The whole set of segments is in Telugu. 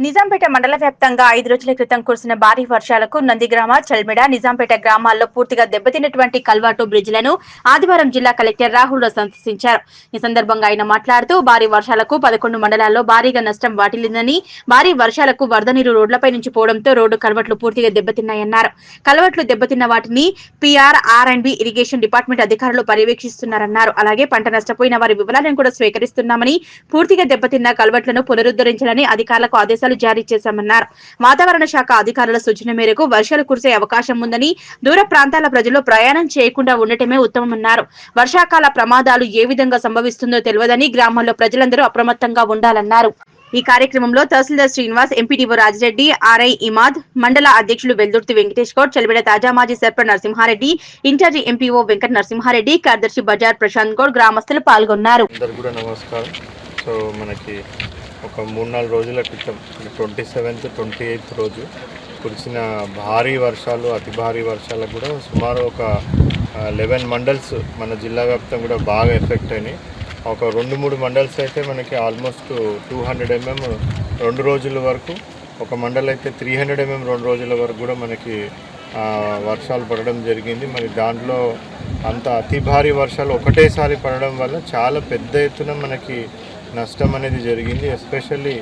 నిజాంపేట మండల వ్యాప్తంగా 5 రోజుల క్రితం కురిసిన భారీ వర్షాలకు నందిగ్రామ, చల్మెడ, నిజాంపేట గ్రామాల్లో పూర్తిగా దెబ్బతిన్నటువంటి కల్వాటు బ్రిడ్జిలను ఆదివారం జిల్లా కలెక్టర్ రాహుల్ సందర్శించారు. ఈ సందర్భంగా ఆయన మాట్లాడుతూ భారీ వర్షాలకు 11 మండలాల్లో భారీగా నష్టం వాటిల్లిందని, భారీ వర్షాలకు వరద నీరు రోడ్లపై నుంచి పోవడంతో రోడ్డు కల్వట్లు పూర్తిగా దెబ్బతిన్నాయన్నారు. కల్వట్లు దెబ్బతిన్న వాటిని PRR&B ఇరిగేషన్ డిపార్ట్మెంట్ అధికారులు పర్యవేక్షిస్తున్నారన్నారు. అలాగే పంట నష్టపోయిన వారి వివరాలను కూడా స్వీకరిస్తున్నామని, పూర్తిగా దెబ్బతిన్న కల్వట్లను పునరుద్ధరించాలని అధికారులకు ఆదేశాలు జారీ చేశామన్నారు. వాతావరణ శాఖ అధికారుల సూచన మేరకు వర్షాలు కురిసే అవకాశం ఉందని, దూర ప్రాంతాల ప్రజలు ప్రయాణం చేయకుండా ఉండటమే ఉత్తమమన్నారు. వర్షాకాల ప్రమాదాలు ఏ విధంగా సంభవిస్తుందో తెలియదని గ్రామాల్లో ప్రజలందరూ అప్రమత్తంగా ఉండాలన్నారు. ఈ కార్యక్రమంలో తహసీల్దార్ శ్రీనివాస్, ఎంపీడీఓ రాజిరెడ్డి, ఆర్ఐ ఇమాద్, మండల అధ్యక్షులు వెల్దుర్తి వెంకటేష్ గౌడ్, చల్మెడ తాజా మాజీ సర్పంచ్ నరసింహారెడ్డి, ఇన్ఛార్జి ఎంపీఓ వెంకట నరసింహారెడ్డి, కార్యదర్శి బజార్ ప్రశాంత్ గౌడ్, గ్రామస్తులు పాల్గొన్నారు. ఒక 3-4 రోజుల క్రితం 27th, 28th రోజు కురిసిన భారీ వర్షాలు, అతి భారీ వర్షాలకు కూడా సుమారు ఒక 11 మండల్స్ మన జిల్లా వ్యాప్తంగా కూడా బాగా ఎఫెక్ట్ అయినాయి. ఒక 2-3 మండల్స్ అయితే మనకి ఆల్మోస్ట్ 200 mm 2 రోజుల వరకు, ఒక మండల్ అయితే 300 mm 2 రోజుల వరకు కూడా మనకి వర్షాలు పడడం జరిగింది. మరి దాంట్లో అంత అతి భారీ వర్షాలు ఒకటేసారి పడడం వల్ల చాలా పెద్ద ఎత్తున మనకి నష్టం అనేది జరిగింది. ఎస్పెషల్లీ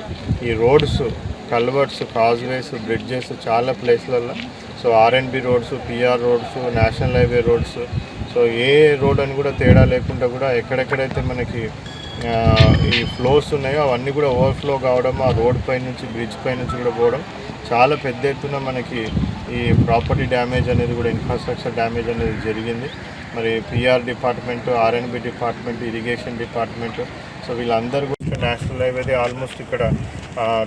ఈ రోడ్స్, కల్వర్ట్స్, కాజ్వేస్, బ్రిడ్జెస్ చాలా ప్లేస్లలో, so R&B roads, PR roads, national highway roads, so ఏ రోడ్ అని కూడా తేడా లేకుండా కూడా ఎక్కడెక్కడైతే మనకి ఈ ఫ్లోస్ ఉన్నాయో అవన్నీ కూడా ఓవర్ఫ్లో కావడం, ఆ రోడ్ పై నుంచి, బ్రిడ్జ్ పై నుంచి కూడా పోవడం, చాలా పెద్ద ఎత్తున మనకి ఈ ప్రాపర్టీ డ్యామేజ్ అనేది కూడా, ఇన్ఫ్రాస్ట్రక్చర్ డ్యామేజ్ అనేది జరిగింది. మరి PR department, R&B department, irrigation department, so వీళ్ళందరూ కూడా నేషనల్ హైవేది ఆల్మోస్ట్ ఇక్కడ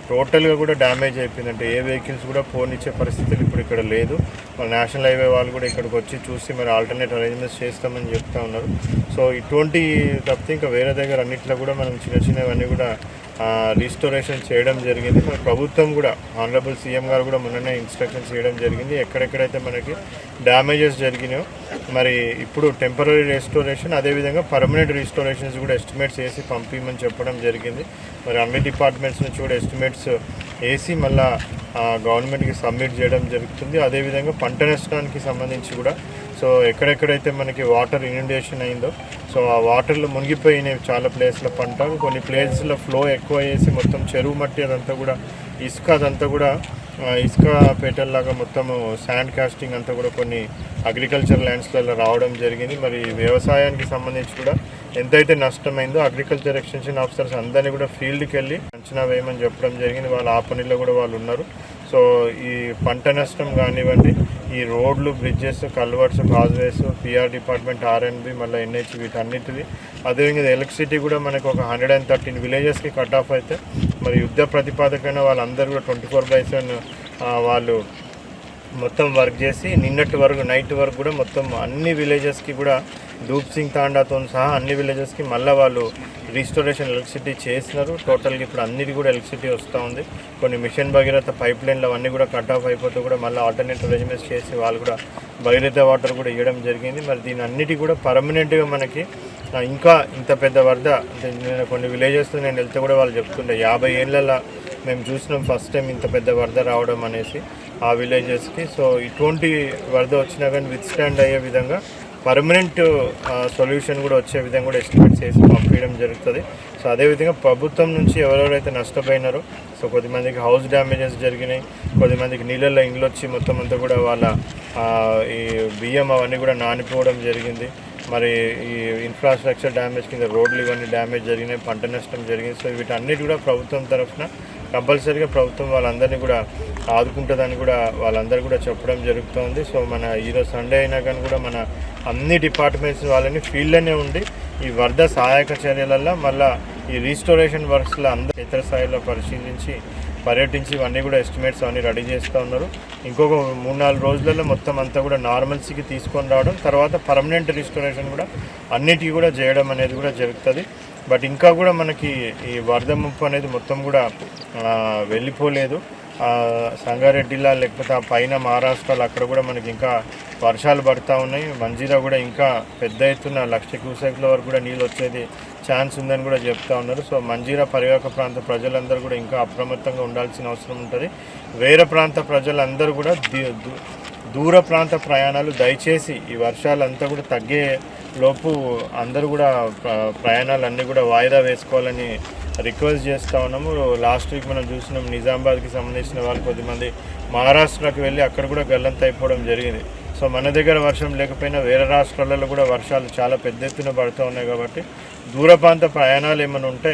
టోటల్గా కూడా డ్యామేజ్ అయిపోయింది. అంటే ఏ వెహికల్స్ కూడా పోనిచ్చే పరిస్థితులు ఇప్పుడు ఇక్కడ లేదు. మరి నేషనల్ హైవే వాళ్ళు కూడా ఇక్కడికి వచ్చి చూసి మరి ఆల్టర్నేట్ అరేంజ్మెంట్స్ చేస్తామని చెప్తా ఉన్నారు. సో ఇటువంటి తప్పితే ఇంకా వేరే దగ్గర అన్నింటిలో కూడా మనం చిన్నవన్నీ కూడా రీస్టోరేషన్ చేయడం జరిగింది. మరి ప్రభుత్వం కూడా, ఆనరబుల్ సీఎం గారు కూడా మొన్ననే ఇన్స్ట్రక్షన్స్ చేయడం జరిగింది. ఎక్కడెక్కడైతే మనకి డ్యామేజెస్ జరిగినాయో మరి ఇప్పుడు టెంపరీ రెస్టోరేషన్, అదేవిధంగా పర్మనెంట్ రీస్టోరేషన్స్ కూడా ఎస్టిమేట్స్ వేసి పంపించమని చెప్పడం జరిగింది. మరి అన్ని డిపార్ట్మెంట్స్ నుంచి కూడా ఎస్టిమేట్స్ వేసి మళ్ళీ గవర్నమెంట్కి సబ్మిట్ చేయడం జరుగుతుంది. అదేవిధంగా పంట నష్టానికి సంబంధించి కూడా, సో ఎక్కడెక్కడైతే మనకి వాటర్ ఇన్యుండేషన్ అయిందో, సో ఆ వాటర్లో మునిగిపోయినాయి చాలా ప్లేస్ల పంట. కొన్ని ప్లేస్లో ఫ్లో ఎక్కువ చేసి మొత్తం చెరువు మట్టి అదంతా కూడా, ఇసుక అదంతా కూడా ఇసుక పేటల్లాగా మొత్తము శాండ్ కాస్టింగ్ అంతా కూడా కొన్ని అగ్రికల్చర్ ల్యాండ్స్లలో రావడం జరిగింది. మరి వ్యవసాయానికి సంబంధించి కూడా ఎంతైతే నష్టమైందో అగ్రికల్చర్ ఎక్స్టెన్షన్ ఆఫీసర్స్ అందరినీ కూడా ఫీల్డ్కి వెళ్ళి అంచనా వేయమని చెప్పడం జరిగింది. వాళ్ళు ఆ పనిలో కూడా వాళ్ళు ఉన్నారు. సో ఈ పంట నష్టం కానివ్వండి, ఈ రోడ్లు, bridges, culverts, causeways, PR department, R&B, మళ్ళీ NH, వీటన్నిటిది, అదేవిధంగా ఎలక్ట్రిసిటీ కూడా మనకు ఒక 113 విలేజెస్కి కట్ ఆఫ్ అయితే మరి యుద్ధ ప్రతిపాదకైన వాళ్ళందరూ కూడా 24/7 వాళ్ళు మొత్తం వర్క్ చేసి నిన్నటి వరకు, నైట్ వరకు కూడా మొత్తం అన్ని విలేజెస్కి కూడా ధూప్ సింగ్ తాండాతో సహా అన్ని విలేజెస్కి మళ్ళీ వాళ్ళు రీస్టోరేషన్ ఎలక్ట్రిసిటీ చేసినారు. టోటల్గా ఇప్పుడు అన్నిటి కూడా ఎలక్ట్రిసిటీ వస్తూ ఉంది. కొన్ని మిషన్ భగీరథ పైప్ లైన్లు అవన్నీ కూడా కట్ ఆఫ్ అయిపోతూ కూడా మళ్ళీ ఆల్టర్నేట్ అరేంజ్మెంట్స్ చేసి వాళ్ళు కూడా భగీరథ వాటర్ కూడా ఇవ్వడం జరిగింది. మరి దీని అన్నిటి కూడా పర్మనెంట్గా మనకి ఇంకా ఇంత పెద్ద వరద, అంటే నేను కొన్ని విలేజెస్లో నేను వెళ్తే కూడా వాళ్ళు చెప్తుండే 50 ఏళ్ళలో మేము చూసినాం ఫస్ట్ టైం ఇంత పెద్ద వరద రావడం అనేసి ఆ విలేజెస్కి. సో ఇటువంటి వరద వచ్చినా కానీ విత్ స్టాండ్ అయ్యే విధంగా పర్మనెంట్ సొల్యూషన్ కూడా వచ్చే విధంగా కూడా ఎస్టిమేట్ చేసి పంపించడం జరుగుతుంది. సో అదేవిధంగా ప్రభుత్వం నుంచి ఎవరెవరైతే నష్టపోయినారో, సో కొద్దిమందికి హౌస్ డ్యామేజెస్ జరిగినాయి, కొద్దిమందికి నీళ్ళల్లో ఇండ్లు వచ్చి మొత్తం అంతా కూడా వాళ్ళ ఈ బియ్యం అవన్నీ కూడా నానిపోవడం జరిగింది. మరి ఈ ఇన్ఫ్రాస్ట్రక్చర్ డ్యామేజ్ కింద రోడ్లు ఇవన్నీ డ్యామేజ్ జరిగినాయి, పంట నష్టం జరిగింది. సో వీటన్నిటి కూడా ప్రభుత్వం తరఫున కంపల్సరీగా ప్రభుత్వం వాళ్ళందరినీ కూడా ఆదుకుంటుందని కూడా వాళ్ళందరూ కూడా చెప్పడం జరుగుతుంది. సో మన ఈరోజు సండే అయినా కానీ కూడా మన అన్ని డిపార్ట్మెంట్స్ వాళ్ళని ఫీల్డ్లోనే ఉండి ఈ వరద సహాయక చర్యలలో మళ్ళీ ఈ రీస్టోరేషన్ వర్క్స్లో అందరూ ఇతర స్థాయిలో పరిశీలించి పర్యటించి ఇవన్నీ కూడా ఎస్టిమేట్స్ అవన్నీ రెడీ చేస్తూ ఉన్నారు. ఇంకొక 3-4 రోజులలో మొత్తం అంతా కూడా నార్మల్సీకి తీసుకొని రావడం, తర్వాత పర్మనెంట్ రీస్టోరేషన్ కూడా అన్నిటికీ కూడా చేయడం అనేది కూడా జరుగుతుంది. బట్ ఇంకా కూడా మనకి ఈ వరద ముప్పు అనేది మొత్తం కూడా వెళ్ళిపోలేదు. సంగారెడ్డిలా లేకపోతే ఆ పైన మహారాష్ట్రలో అక్కడ కూడా మనకి ఇంకా వర్షాలు పడుతూ ఉన్నాయి. మంజీరా కూడా ఇంకా పెద్ద ఎత్తున 1,00,000 క్యూసెక్ల వరకు కూడా నీళ్ళు వచ్చేది ఛాన్స్ ఉందని కూడా చెప్తా ఉన్నారు. సో మంజీరా పరివాహక ప్రాంత ప్రజలందరూ కూడా ఇంకా అప్రమత్తంగా ఉండాల్సిన అవసరం ఉంటుంది. వేరే ప్రాంత ప్రజలందరూ కూడా దూర ప్రాంత ప్రయాణాలు దయచేసి ఈ వర్షాలంతా కూడా తగ్గే లోపు అందరూ కూడా ప్రయాణాలన్నీ కూడా వాయిదా వేసుకోవాలని రిక్వెస్ట్ చేస్తూ ఉన్నాము. లాస్ట్ వీక్ మనం చూసినాం, నిజామాబాద్కి సంబంధించిన వాళ్ళు కొద్దిమంది మహారాష్ట్రకి వెళ్ళి అక్కడ కూడా గల్లంత అయిపోవడం జరిగింది. సో మన దగ్గర వర్షం లేకపోయినా వేరే రాష్ట్రాలలో కూడా వర్షాలు చాలా పెద్ద ఎత్తున పడుతూ ఉన్నాయి. కాబట్టి దూర ప్రాంత ప్రయాణాలు ఏమైనా ఉంటే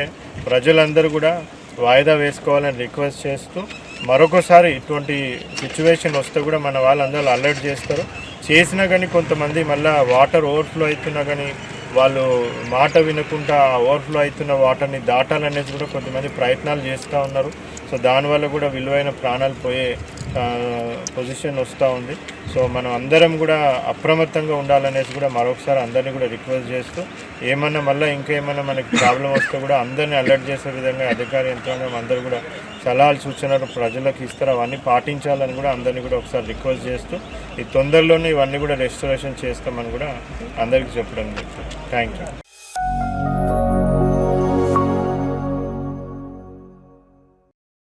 ప్రజలందరూ కూడా వాయిదా వేసుకోవాలని రిక్వెస్ట్ చేస్తూ, మరొకసారి ఇటువంటి సిచ్యువేషన్ వస్తే కూడా మన వాళ్ళందరూ అలర్ట్ చేస్తారు. చేసినా కానీ కొంతమంది మళ్ళీ వాటర్ ఓవర్ఫ్లో అవుతున్నా కానీ వాళ్ళు మాట వినకుండా ఓవర్ఫ్లో అవుతున్న వాటర్ని దాటాలనేది కూడా కొంతమంది ప్రయత్నాలు చేస్తూ ఉన్నారు. సో దానివల్ల కూడా విలువైన ప్రాణాలు పోయే పొజిషన్ వస్తూ ఉంది. సో మనం అందరం కూడా అప్రమత్తంగా ఉండాలనేసి కూడా మరొకసారి అందరినీ కూడా రిక్వెస్ట్ చేస్తూ, ఏమన్నా మళ్ళీ ఇంకేమన్నా మనకి ప్రాబ్లం వస్తే కూడా అందరినీ అలర్ట్ చేసే విధంగా అధికార యంత్రాంగం అందరూ కూడా సలహాలు సూచనలు ప్రజలకు ఇస్తారు. అవన్నీ పాటించాలని కూడా అందరినీ కూడా ఒకసారి రిక్వెస్ట్ చేస్తూ, ఈ తొందరలోనే ఇవన్నీ కూడా రెస్టోరేషన్ చేస్తామని కూడా అందరికీ చెప్పడం జరుగుతుంది. Thank you.